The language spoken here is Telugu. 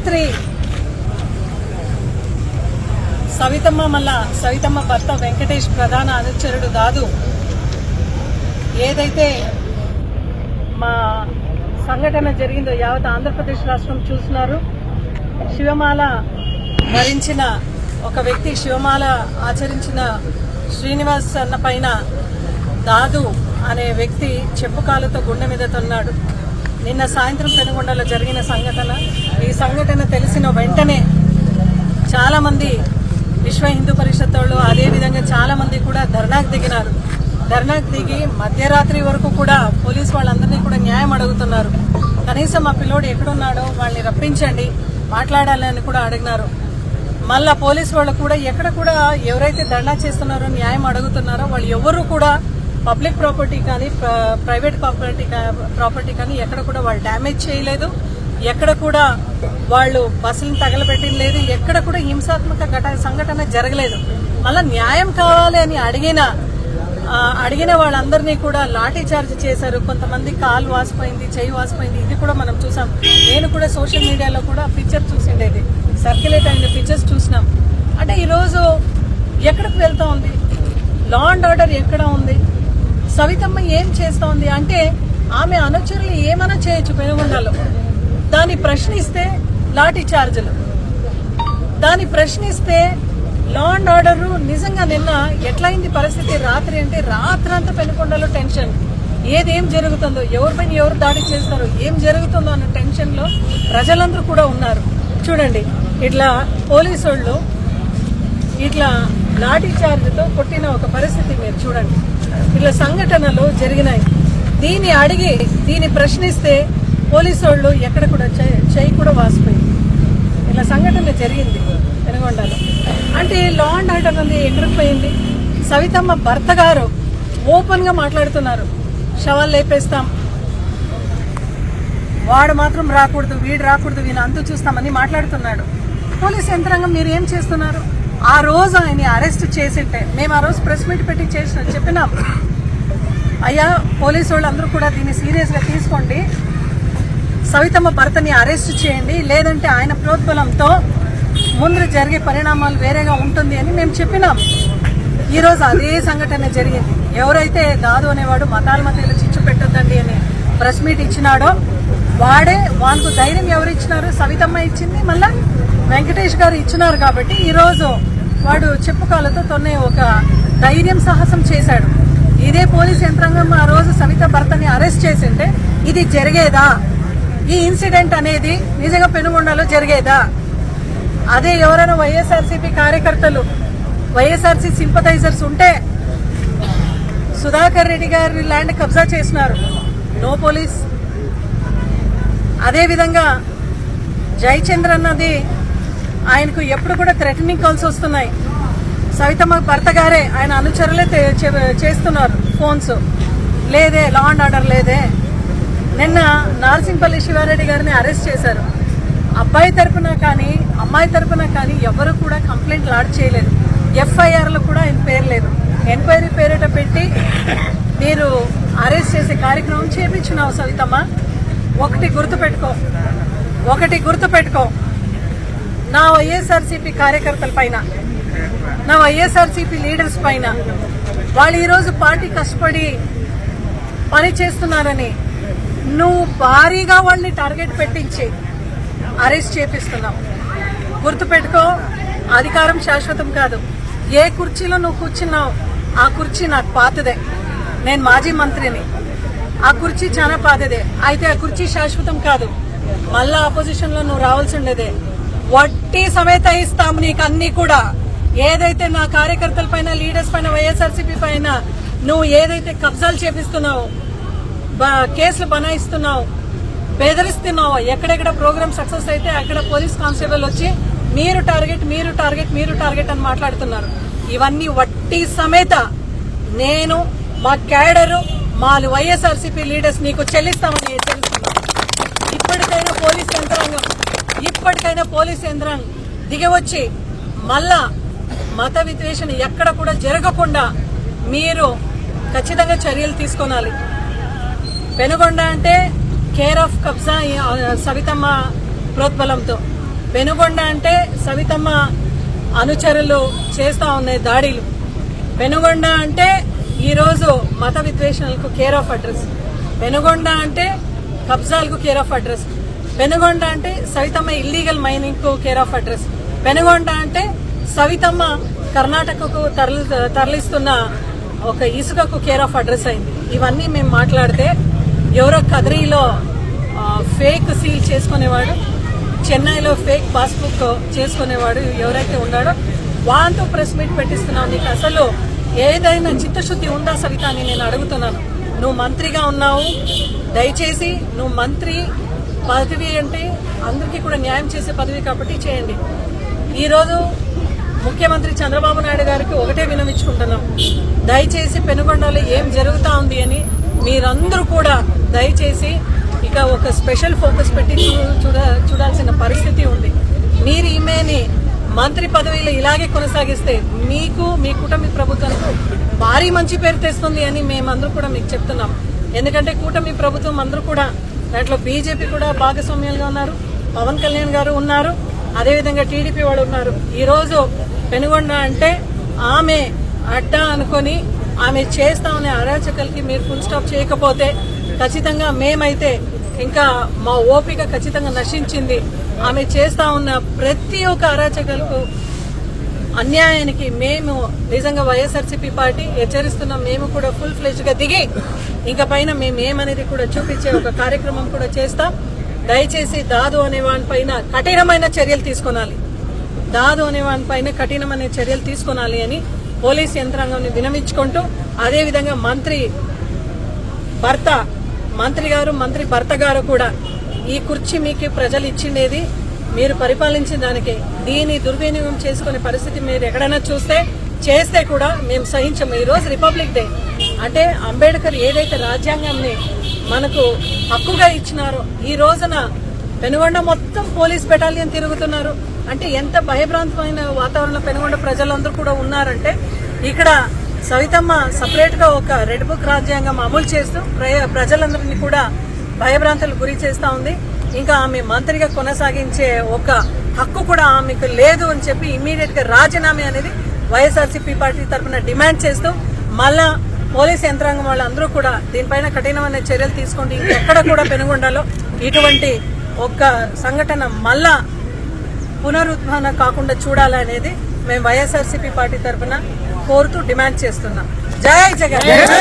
రాత్రి సవితమ్మ భర్త వెంకటేష్ ప్రధాన అనుచరుడు దాదు ఏదైతే మా సంఘటన జరిగిందో యావత్ ఆంధ్రప్రదేశ్ రాష్ట్రం చూస్తున్నారు. శివమాల ధరించిన ఒక వ్యక్తి, శివమాల ఆచరించిన శ్రీనివాస్ అన్న పైన దాదు అనే వ్యక్తి చెప్పు కాలుతో గుండె మీద తన్నాడు. నిన్న సాయంత్రం పెనుగొండలో జరిగిన సంఘటన. ఈ సంఘటన తెలిసిన వెంటనే చాలా మంది విశ్వ హిందూ పరిషత్ వాళ్ళు, అదేవిధంగా చాలా మంది కూడా ధర్నాకు దిగినారు. ధర్నాకు దిగి మధ్యరాత్రి వరకు కూడా పోలీసు వాళ్ళందరినీ కూడా న్యాయం అడుగుతున్నారు. కనీసం మా పిల్లోడు ఎక్కడున్నాడో వాళ్ళని రప్పించండి, మాట్లాడాలని కూడా అడిగినారు. మళ్ళా పోలీసు వాళ్ళు కూడా ఎక్కడ కూడా ఎవరైతే ధర్నా చేస్తున్నారో, న్యాయం అడుగుతున్నారో వాళ్ళు ఎవరు కూడా పబ్లిక్ ప్రాపర్టీ కానీ ప్రైవేట్ ప్రాపర్టీ కానీ ఎక్కడ కూడా వాళ్ళు డ్యామేజ్ చేయలేదు. ఎక్కడ కూడా వాళ్ళు బస్సులను తగలబెట్టలేదు. ఎక్కడ కూడా హింసాత్మక సంఘటన జరగలేదు. మళ్ళా న్యాయం కావాలి అని అడిగిన వాళ్ళందరినీ కూడా లాఠీ చార్జ్ చేశారు. కొంతమంది కాలు వాసిపోయింది, చెయ్యి వాసిపోయింది. ఇది కూడా మనం చూసాం. నేను కూడా సోషల్ మీడియాలో కూడా పిక్చర్ చూసిండేది, సర్క్యులేట్ అయిన పిక్చర్స్ చూసినాం. అంటే ఈరోజు ఎక్కడికి వెళ్తా ఉంది? లా అండ్ ఆర్డర్ ఎక్కడ ఉంది? సవితమ్మ ఏం చేస్తా ఉంది అంటే ఆమె అనుచరులు ఏమైనా చేయొచ్చు పెనుగొండలో. దాన్ని ప్రశ్నిస్తే లాఠీ చార్జీలు, దాన్ని ప్రశ్నిస్తే లా అండ్ ఆర్డర్. నిజంగా నిన్న ఎట్లయింది పరిస్థితి? రాత్రి అంటే రాత్రంతా పెనుగొండలో టెన్షన్. ఏం జరుగుతుందో, ఎవరిపైన ఎవరు దాడి చేస్తారో, ఏం జరుగుతుందో అన్న టెన్షన్ లో ప్రజలందరూ కూడా ఉన్నారు. చూడండి, ఇట్లా పోలీసు వాళ్ళు ఇట్లా లాఠీ చార్జ్తో కొట్టిన ఒక పరిస్థితి మీరు చూడండి. ఇట్లా సంఘటనలు జరిగినాయి. దీన్ని ప్రశ్నిస్తే పోలీసు వాళ్ళు ఎక్కడ కూడా చెయ్యి కూడా వాసిపోయింది. ఇలా సంఘటన జరిగింది పెనుగొండలో. అంటే లా అండ్ ఆర్డర్ అనేది ఎక్కడికి పోయింది? సవితమ్మ భర్త గారు ఓపెన్ గా మాట్లాడుతున్నారు, శవాలు లేపేస్తాం, వాడు మాత్రం రాకూడదు, వీడు రాకూడదు, వీని అంతు చూస్తామని మాట్లాడుతున్నాడు. పోలీస్ యంత్రాంగం మీరు ఏం చేస్తున్నారు? ఆ రోజు ఆయన్ని అరెస్ట్ చేసింటే, మేము ఆ రోజు ప్రెస్ మీట్ పెట్టి చెప్పినాం, అయ్యా పోలీసు వాళ్ళు అందరూ కూడా దీన్ని సీరియస్ గా తీసుకోండి, సవితమ్మ భర్తని అరెస్ట్ చేయండి, లేదంటే ఆయన ప్రోద్బలంతో ముందు జరిగే పరిణామాలు వేరేగా ఉంటుంది అని మేము చెప్పినాం. ఈరోజు అదే సంఘటన జరిగింది. ఎవరైతే దాదు అనేవాడు మతాల మధ్యలో చిచ్చు పెట్టొద్దండి అని ప్రెస్ మీట్ ఇచ్చినాడో వానికి ధైర్యం ఎవరు ఇచ్చినారు? సవితమ్మ ఇచ్చింది, మళ్ళా వెంకటేష్ గారు ఇచ్చినారు. కాబట్టి ఈరోజు వాడు చెప్పుకాలతో తొన్నే ఒక ధైర్యం సాహసం చేశాడు. ఇదే పోలీస్ యంత్రాంగం ఆ రోజు సవిత భర్తని అరెస్ట్ చేసింటే ఇది జరిగేదా? ఈ ఇన్సిడెంట్ అనేది నిజంగా పెనుగొండలో జరిగేదా? అదే ఎవరైనా వైఎస్ఆర్సీపీ కార్యకర్తలు, వైఎస్ఆర్సీ సింపథైజర్స్ ఉంటే సుధాకర్ రెడ్డి గారి ల్యాండ్ కబ్జా చేసినారు, నో పోలీస్. అదేవిధంగా జయచంద్ర అన్నది ఆయనకు ఎప్పుడు కూడా థ్రెటనింగ్ కాల్స్ వస్తున్నాయి. సవితమ్మ భర్త గారే ఆయన అనుచరులే చేస్తున్నారు ఫోన్స్. లేదే, లా అండ్ ఆర్డర్ లేదే. నిన్న నార్సింగ్పల్లి శివారెడ్డి గారిని అరెస్ట్ చేశారు. అబ్బాయి తరపున కానీ అమ్మాయి తరపున కానీ ఎవరు కూడా కంప్లైంట్ లాడ్జ్ చేయలేదు. ఎఫ్ఐఆర్లో కూడా ఆయన పేరు లేదు. ఎంక్వైరీ పేరిట పెట్టి మీరు అరెస్ట్ చేసే కార్యక్రమం చేపించినావు సవితమ్మ. ఒకటి గుర్తుపెట్టుకో, నా వైఎస్ఆర్సీపీ కార్యకర్తల పైన, నా వైఎస్ఆర్సీపీ లీడర్స్ పైన వాళ్ళు ఈరోజు పార్టీ కష్టపడి పని చేస్తున్నారని నువ్వు భారీగా వాళ్ళని టార్గెట్ పెట్టించి అరెస్ట్ చేపిస్తున్నావు. గుర్తుపెట్టుకో, అధికారం శాశ్వతం కాదు. ఏ కుర్చీలో నువ్వు కూర్చున్నావు ఆ కుర్చీ నాకు పాతదే. నేను మాజీ మంత్రిని, ఆ కుర్చీ చాలా పాతదే. అయితే ఆ కుర్చీ శాశ్వతం కాదు. మళ్ళా ఆపోజిషన్ లో నువ్వు రావాల్సి ఉండేదే. వడ్డీ సమేత ఇస్తాం నీకు అన్ని కూడా. ఏదైతే నా కార్యకర్తల పైన, లీడర్స్ పైన, వైఎస్ఆర్సీపీ పైన నువ్వు ఏదైతే కబ్జాలు చేపిస్తున్నావు, కేసులు బనాయిస్తున్నావు, బెదిరిస్తున్నావు, ఎక్కడెక్కడ ప్రోగ్రామ్ సక్సెస్ అయితే అక్కడ పోలీస్ కానిస్టేబుల్ వచ్చి మీరు టార్గెట్ అని మాట్లాడుతున్నారు. ఇవన్నీ వడ్డీ సమేత నేను, మా క్యాడరు, మా వైఎస్ఆర్సీపీ లీడర్స్ నీకు చెల్లిస్తామని హెచ్చరిస్తున్నాను. ఇప్పటికైనా పోలీస్ యంత్రాంగం దిగివచ్చి మళ్ళా మత విద్వేషణ ఎక్కడ కూడా జరగకుండా మీరు ఖచ్చితంగా చర్యలు తీసుకోవాలి. పెనుగొండ అంటే కేర్ ఆఫ్ కబ్జా సవితమ్మ ప్రోద్బలంతో. పెనుగొండ అంటే సవితమ్మ అనుచరులు చేస్తా ఉన్నాయి దాడులు. పెనుగొండ అంటే ఈరోజు మత విద్వేషణలకు కేర్ ఆఫ్ అడ్రస్. పెనుగొండ అంటే కబ్జాలకు కేర్ ఆఫ్ అడ్రస్. పెనుగొండ అంటే సవితమ్మ ఇల్లీగల్ మైనింగ్ కు కేర్ ఆఫ్ అడ్రస్. పెనుగొండ అంటే సవితమ్మ కర్ణాటకకు తరలిస్తున్న ఒక ఇసుకకు కేర్ ఆఫ్ అడ్రస్ అయింది. ఇవన్నీ మేము మాట్లాడితే ఎవరో కదిరిలో ఫేక్ సీల్ చేసుకునేవాడు, చెన్నైలో ఫేక్ పాస్బుక్ చేసుకునేవాడు ఎవరైతే ఉన్నాడో వాంతో ప్రెస్ మీట్ పెట్టిస్తున్నావు. నీకు అసలు ఏదైనా చిత్తశుద్ధి ఉందా సవిత అని నేను అడుగుతున్నాను. నువ్వు మంత్రిగా ఉన్నావు, దయచేసి నువ్వు మంత్రి పదవి అంటే అందరికీ కూడా న్యాయం చేసే పదవి కాబట్టి చేయండి. ఈరోజు ముఖ్యమంత్రి చంద్రబాబు నాయుడు గారికి ఒకటే వినవించుకుంటున్నాం, దయచేసి పెనుగొండలో ఏం జరుగుతా ఉంది అని మీరందరూ కూడా దయచేసి ఇక ఒక స్పెషల్ ఫోకస్ పెట్టి చూడాల్సిన పరిస్థితి ఉంది. మీరు ఈమెని మంత్రి పదవిలో ఇలాగే కొనసాగిస్తే మీకు మీ కూటమి ప్రభుత్వానికి భారీ మంచి పేరు తెస్తుంది అని మేమందరూ కూడా మీకు చెప్తున్నాం. ఎందుకంటే కూటమి ప్రభుత్వం అందరూ కూడా దాంట్లో బీజేపీ కూడా భాగస్వామ్యాలుగా ఉన్నారు, పవన్ కళ్యాణ్ గారు ఉన్నారు, అదేవిధంగా టీడీపీ వాళ్ళు ఉన్నారు. ఈరోజు పెనుగొండ అంటే ఆమె అడ్డా అనుకొని ఆమె చేస్తా ఉన్న అరాచకలకి మీరు ఫుల్ స్టాప్ చేయకపోతే ఖచ్చితంగా మేమైతే ఇంకా మా ఓపిక ఖచ్చితంగా నశించింది. ఆమె చేస్తా ఉన్న ప్రతి ఒక్క అరాచకలకు అన్యాయానికి మేము నిజంగా వైఎస్ఆర్సీపీ పార్టీ హెచ్చరిస్తున్నాం. మేము కూడా ఫుల్ ఫ్లెజ్ గా దిగి ఇంకా పైన మేమేమనేది కూడా చూపించే ఒక కార్యక్రమం కూడా చేస్తాం. దయచేసి దాదు అనే వానిపైన కఠినమైన చర్యలు తీసుకొనాలి, దాదు అనే వానిపైన కఠినమైన చర్యలు తీసుకొనాలి అని పోలీస్ యంత్రాంగాన్ని వినవించుకుంటూ, అదేవిధంగా మంత్రి భర్త గారు కూడా ఈ కుర్చీ మీకు ప్రజలు ఇచ్చిండేది మీరు పరిపాలించిన దానికి, దీన్ని దుర్వినియోగం చేసుకునే పరిస్థితి మీరు ఎక్కడైనా చేస్తే కూడా మేము సహించము. ఈ రోజు రిపబ్లిక్ డే అంటే అంబేద్కర్ ఏదైతే రాజ్యాంగాన్ని మనకు హక్కుగా ఇచ్చినారో ఈ రోజున పెనుగొండ మొత్తం పోలీస్ బెటాలియన్ తిరుగుతున్నారు అంటే ఎంత భయభ్రాంతమైన వాతావరణంలో పెనుగొండ ప్రజలందరూ కూడా ఉన్నారంటే ఇక్కడ సవితమ్మ సపరేట్ గా ఒక రెడ్ బుక్ రాజ్యాంగం అమలు చేస్తూ ప్రజలందరినీ కూడా భయభ్రాంతులకు గురి చేస్తా ఉంది. ఇంకా ఆమె మంత్రిగా కొనసాగించే ఒక హక్కు కూడా ఆమెకు లేదు అని చెప్పి ఇమ్మీడియట్ గా రాజీనామా అనేది వైఎస్ఆర్సీపీ పార్టీ తరఫున డిమాండ్ చేస్తూ మళ్ళా పోలీస్ యంత్రాంగం వాళ్ళందరూ కూడా దీనిపైన కఠినమైన చర్యలు తీసుకుంటూ ఇంకెక్కడ కూడా పెనుగొండలో ఇటువంటి ఒక సంఘటన మళ్ళా పునరుద్ధారణ కాకుండా చూడాలనేది మేము వైఎస్ఆర్సీపీ పార్టీ తరఫున కోరుతూ డిమాండ్ చేస్తున్నాం. జై జగన్.